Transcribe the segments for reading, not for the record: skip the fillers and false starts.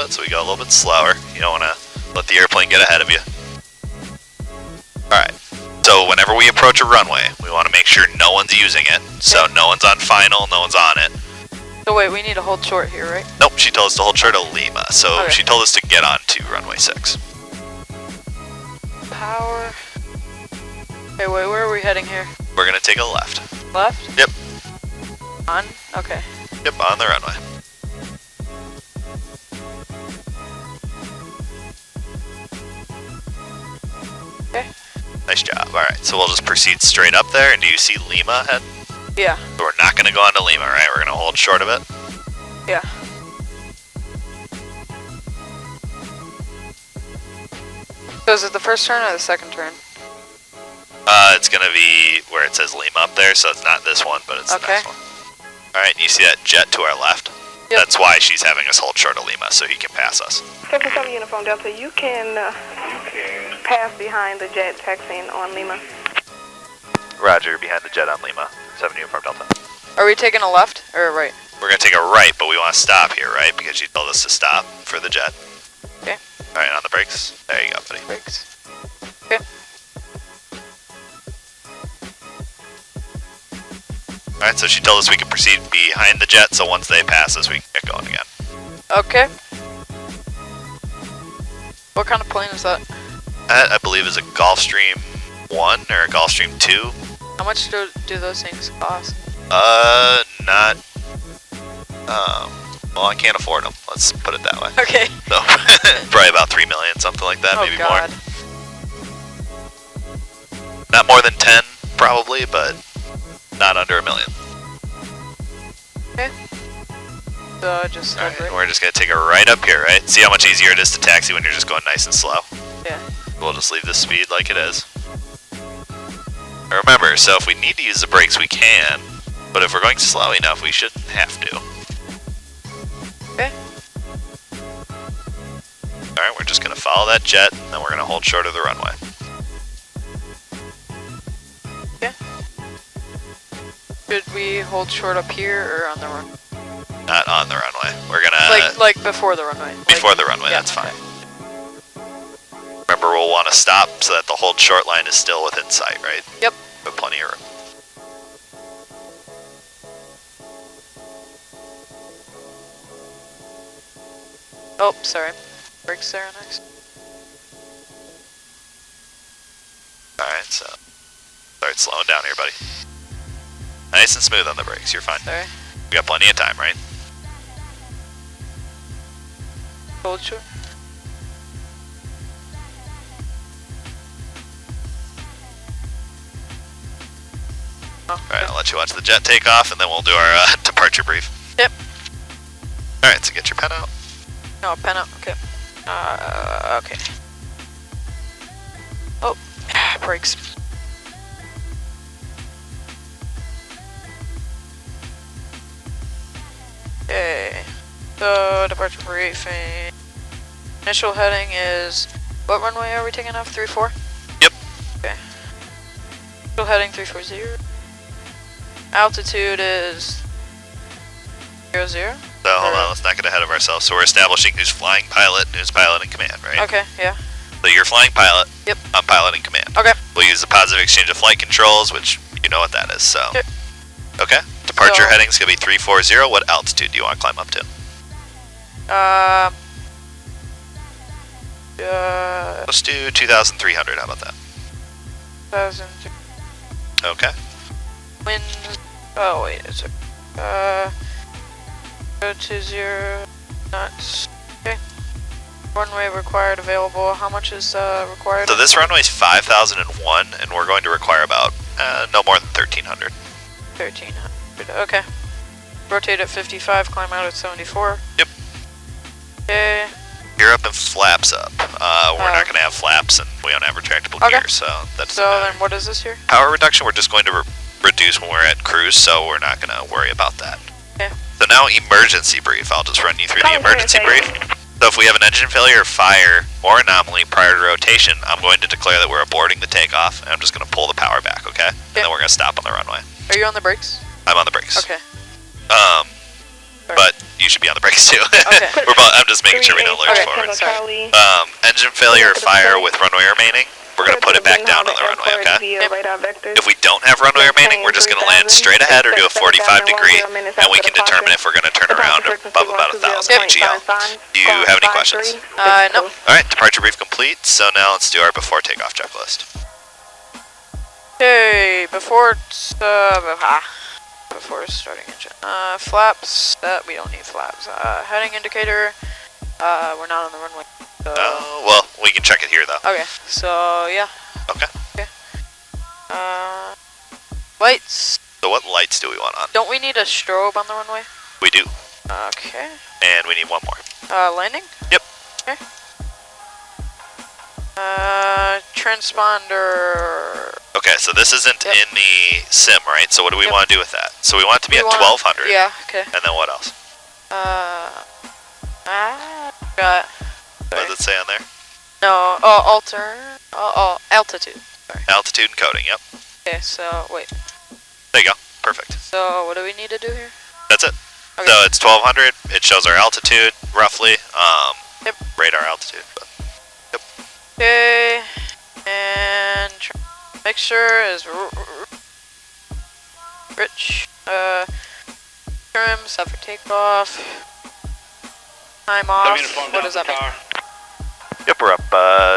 bit, so we go a little bit slower. You don't want to let the airplane get ahead of you. Alright, so whenever we approach a runway, we want to make sure no one's using it. So no one's on final, no one's on it. So wait, we need to hold short here, right? Nope, she told us to hold short of Lima, so she told us to get on to runway 6. Power. Okay, wait, where are we heading here? We're going to take a left. Left? Yep. On? Okay. Yep, on the runway. Okay. Nice job. Alright, so we'll just proceed straight up there, and do you see Lima ahead? Yeah. So we're not going to go on to Lima, right? We're going to hold short of it? Yeah. So is it the first turn or the second turn? It's going to be where it says Lima up there, so it's not this one, but it's the next one. Alright, you see that jet to our left? Yep. That's why she's having us hold short of Lima, so he can pass us. 77 Uniform Delta, you can pass behind the jet taxiing on Lima. Roger, behind the jet on Lima. 7 Uniform Delta. Are we taking a left or a right? We're going to take a right, but we want to stop here, right? Because she told us to stop for the jet. Okay. Alright, on the brakes. There you go, buddy. Brakes. Okay. Alright, so she told us we could proceed behind the jet, so once they pass us, we can get going again. Okay. What kind of plane is that? That, I believe, is a Gulfstream 1 or a Gulfstream 2. How much do those things cost? Not... well, I can't afford them. Let's put it that way. Okay. So, probably about 3 million, something like that, maybe God. more. Not more than 10, probably, but not under $1 million. Okay. So just Alright, we're just gonna take it right up here, right? See how much easier it is to taxi when you're just going nice and slow? Yeah. We'll just leave the speed like it is. Remember, so if we need to use the brakes, we can, but if we're going slow enough, we shouldn't have to. Okay. Alright, we're just gonna follow that jet, and then we're gonna hold short of the runway. Okay. Should we hold short up here or on the runway? Not on the runway. We're gonna... Like before the runway. Before the runway, that's fine. Remember, we'll want to stop so that the hold short line is still within sight, right? Yep. With plenty of room. Oh, sorry. Brakes there next. Alright, so... Start slowing down here, buddy. Nice and smooth on the brakes, you're fine. Sorry. We got plenty of time, right? Hold short. Alright, I'll let you watch the jet take off, and then we'll do our departure brief. Yep. Alright, so get your pen out. No, pen out, okay. Okay. Oh, brakes. Okay. So, departure briefing. Initial heading is... What runway are we taking off? 34? Yep. Okay. Initial heading 340. Altitude is 00. So hold on, let's not get ahead of ourselves. So we're establishing who's flying pilot and who's pilot in command, right? Okay, yeah. So you're flying pilot. Yep. I'm pilot in command. Okay. We'll use the positive exchange of flight controls, which you know what that is, so. Yep. Okay. Departure So, heading's gonna be 340. What altitude do you want to climb up to? Let's do 2,300, how about that? 1,000. Okay. Winds. Oh, wait, it's go to 0 knots. Okay. Runway required available. How much is required? So this runway's 5,001, and we're going to require about no more than 1,300. 1,300. Okay. Rotate at 55. Climb out at 74. Yep. Okay. Gear up and flaps up. We're not going to have flaps, and we don't have retractable gear, so that's. So then, what is this here? Power reduction. We're just going to reduce when we're at cruise, so we're not going to worry about that. Okay. So now emergency brief. I'll just run you through the emergency brief. So if we have an engine failure, fire, or anomaly prior to rotation, I'm going to declare that we're aborting the takeoff, and I'm just going to pull the power back, okay? And then we're going to stop on the runway. Are you on the brakes? I'm on the brakes. Okay. but you should be on the brakes too. Okay. I'm just making sure we don't lurch forward. Engine failure or fire with runway remaining. We're going to put it back down on the runway, okay? If we don't have runway remaining, we're just going to land straight ahead or do a 45 degree, and we can determine if we're going to turn around above about 1,000 GL. Do you have any questions? No. Alright, departure brief complete, so now let's do our before takeoff checklist. Okay, before starting engine. Flaps, we don't need flaps. Heading indicator, we're not on the runway. So. Well, we can check it here though. Okay, so yeah. Okay. Lights. So what lights do we want on? Don't we need a strobe on the runway? We do. Okay. And we need one more. Landing? Yep. Okay. Transponder. Okay, so this isn't in the sim, right? So what do we want to do with that? So we want it to be at 1200. Yeah, okay. And then what else? Got. What does it say on there? No, altitude. Sorry. Altitude and coding, yep. Okay, so, wait. There you go, perfect. So, what do we need to do here? That's it. Okay. So it's 1200, it shows our altitude, roughly. Yep. Radar altitude. But, yep. Okay, and mixture is rich. Trim, set for takeoff. Time off. What does that mean? Yep, we're up.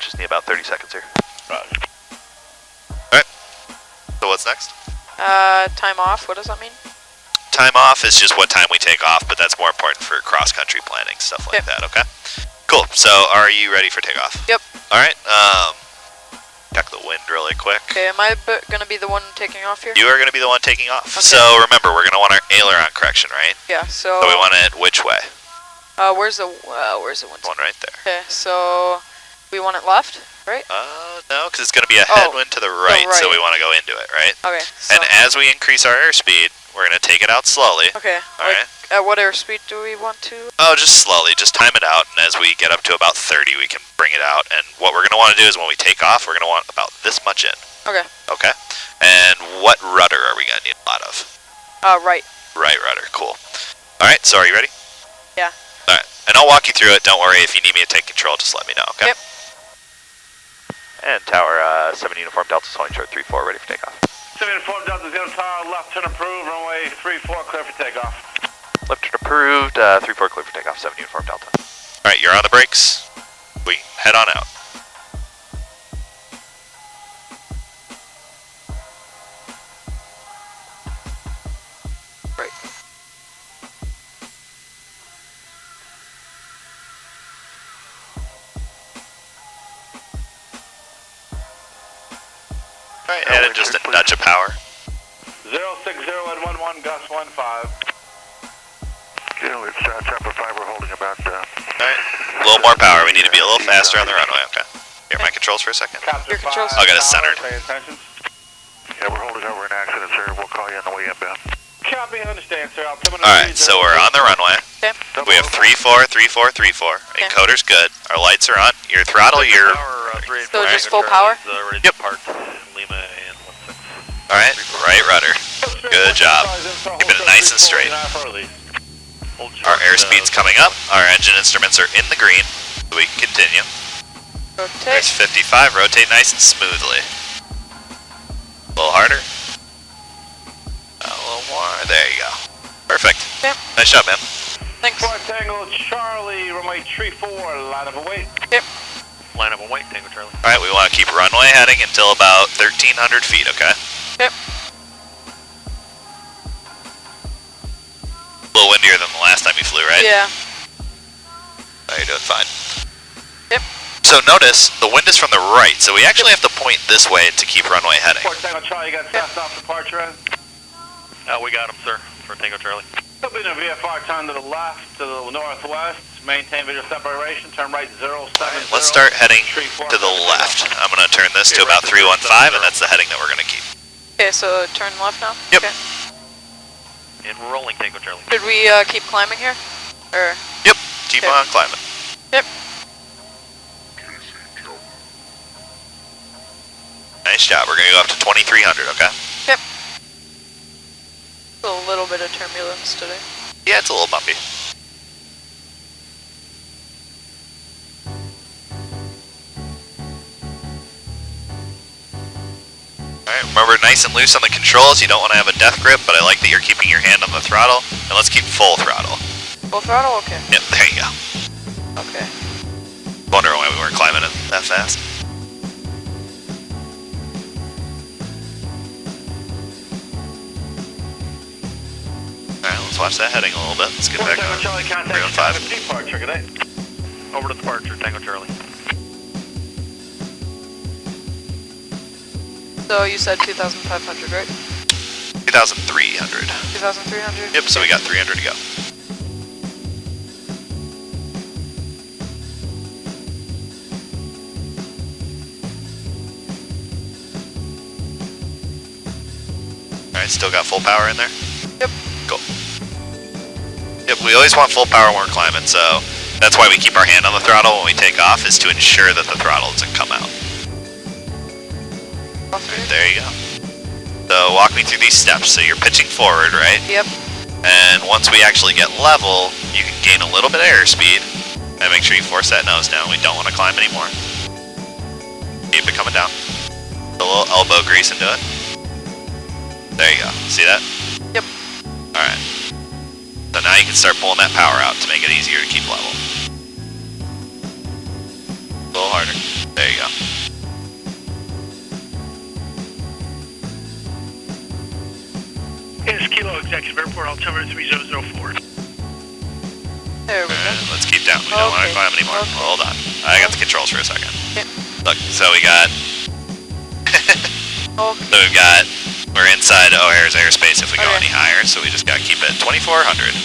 Just need about 30 seconds here. Roger. Alright. So what's next? Time off. What does that mean? Time off is just what time we take off, but that's more important for cross-country planning, stuff like that, okay? Cool. So are you ready for takeoff? Yep. Alright, check the wind really quick. Okay, am I going to be the one taking off here? You are going to be the one taking off. Okay. So remember, we're going to want our aileron correction, right? Yeah, so... So we want it which way? Where's the wind? One right there. Okay, so we want it left, right? No, because it's going to be a headwind to the right, so we want to go into it, right? Okay. So and as we increase our airspeed, we're going to take it out slowly. okay. Alright. At what airspeed do we want to? Oh, just slowly. Just time it out, and as we get up to about 30, we can bring it out. And what we're going to want to do is when we take off, we're going to want about this much in. Okay. Okay? And what rudder are we going to need a lot of? Right. Right rudder. Cool. Alright, so are you ready? Yeah. Alright, and I'll walk you through it. Don't worry, if you need me to take control, just let me know, okay? Yep. And tower 7 uniform Delta Sony short 3-4, ready for takeoff. 7 uniform Delta 0 tower, left turn approved, runway 34, clear for takeoff. Left turn approved, 3-4, clear for takeoff, 7 uniform Delta. Alright, you're on the brakes. We head on out. Right. Alright, and just a nudge of power. 060 at 11, gust 15. Yeah, it's chopper 5, we're holding about... Alright, a little more power. We need to be a little faster on the runway, okay. Hear my controls for a second. Capture Your controls. 5, I'll get it centered. Pay attention. Yeah, we're holding over an accident, sir. We'll call you on the way inbound. Copy, understand, sir. Alright, so we're on the runway. Okay. We have 3-4, 3-4, 3-4. Encoder's good. Our lights are on. Your throttle, your... So just full power? Yep. Alright, right rudder. Good job. Keeping it nice and straight. Our airspeed's coming up. Our engine instruments are in the green, so we can continue. Rotate. There's 55. Rotate nice and smoothly. A little harder. A little more. There you go. Perfect. Yep. Nice job, man. Thanks. Tango Charlie, runway 34, line up and wait. Yep. Line up and wait, Tango Charlie. Alright, we want to keep runway heading until about 1,300 feet, okay? Yep. A little windier than the last time you flew, right? Yeah. Oh, you're doing fine. Yep. So notice, the wind is from the right, so we actually have to point this way to keep runway heading. Port Tango Charlie, you got Cessna departure in? We got him, sir, for Tango Charlie. Still being a VFR, turn to the left, to the northwest, maintain visual separation, turn right 070. Let's start heading to the left. I'm going to turn this to about 315, and that's the heading that we're going to keep. Okay, so turn left now? Yep. Okay. And we're rolling Tango Charlie. Should we keep climbing here? Or... Yep, keep on climbing. Yep. Nice job. We're going to go up to 2,300, okay? Yep. A little bit of turbulence today. Yeah, it's a little bumpy. Alright, remember, nice and loose on the controls. You don't want to have a death grip, but I like that you're keeping your hand on the throttle. And let's keep full throttle. Full throttle? Okay. Yep, there you go. Okay. Wondering why we weren't climbing it that fast. Alright, let's watch that heading a little bit. Let's get back on. Charlie, contact 315. departure, good day. Over to departure, Tango Charlie. So you said 2,500, right? 2,300. 2,300? Yep, so we got 300 to go. Alright, still got full power in there? Yep. Cool. Yep, we always want full power when we're climbing, so that's why we keep our hand on the throttle when we take off, is to ensure that the throttle doesn't come out. Right, there you go. So walk me through these steps. So you're pitching forward, right? Yep. And once we actually get level, you can gain a little bit of airspeed. And make sure you force that nose down. We don't want to climb anymore. Keep it coming down. A little elbow grease into it. There you go. See that? Yep. Alright. So now you can start pulling that power out to make it easier to keep level. A little harder. There you go. Is Kilo Executive Airport altimeter 3004. There we go. Alright, let's keep down. We don't want to climb anymore. Okay. Hold on. I got the controls for a second. Yep. Look, so we got... Okay. So we've got... We're inside O'Hare's airspace if we go any higher, so we just gotta keep it 2,400.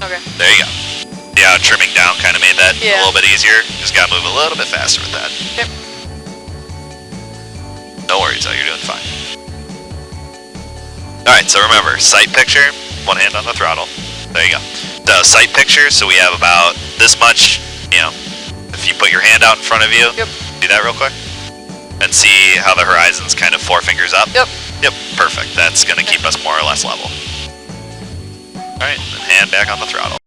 Okay. There you go. Yeah, trimming down kind of made that a little bit easier. Just gotta move a little bit faster with that. Yep. No worries though, you're doing fine. Alright, so remember, sight picture, one hand on the throttle. There you go. So sight picture, so we have about this much, you know, if you put your hand out in front of you, do that real quick. And see how the horizon's kind of 4 fingers up. Yep. Yep, perfect. That's gonna keep us more or less level. Alright, then hand back on the throttle.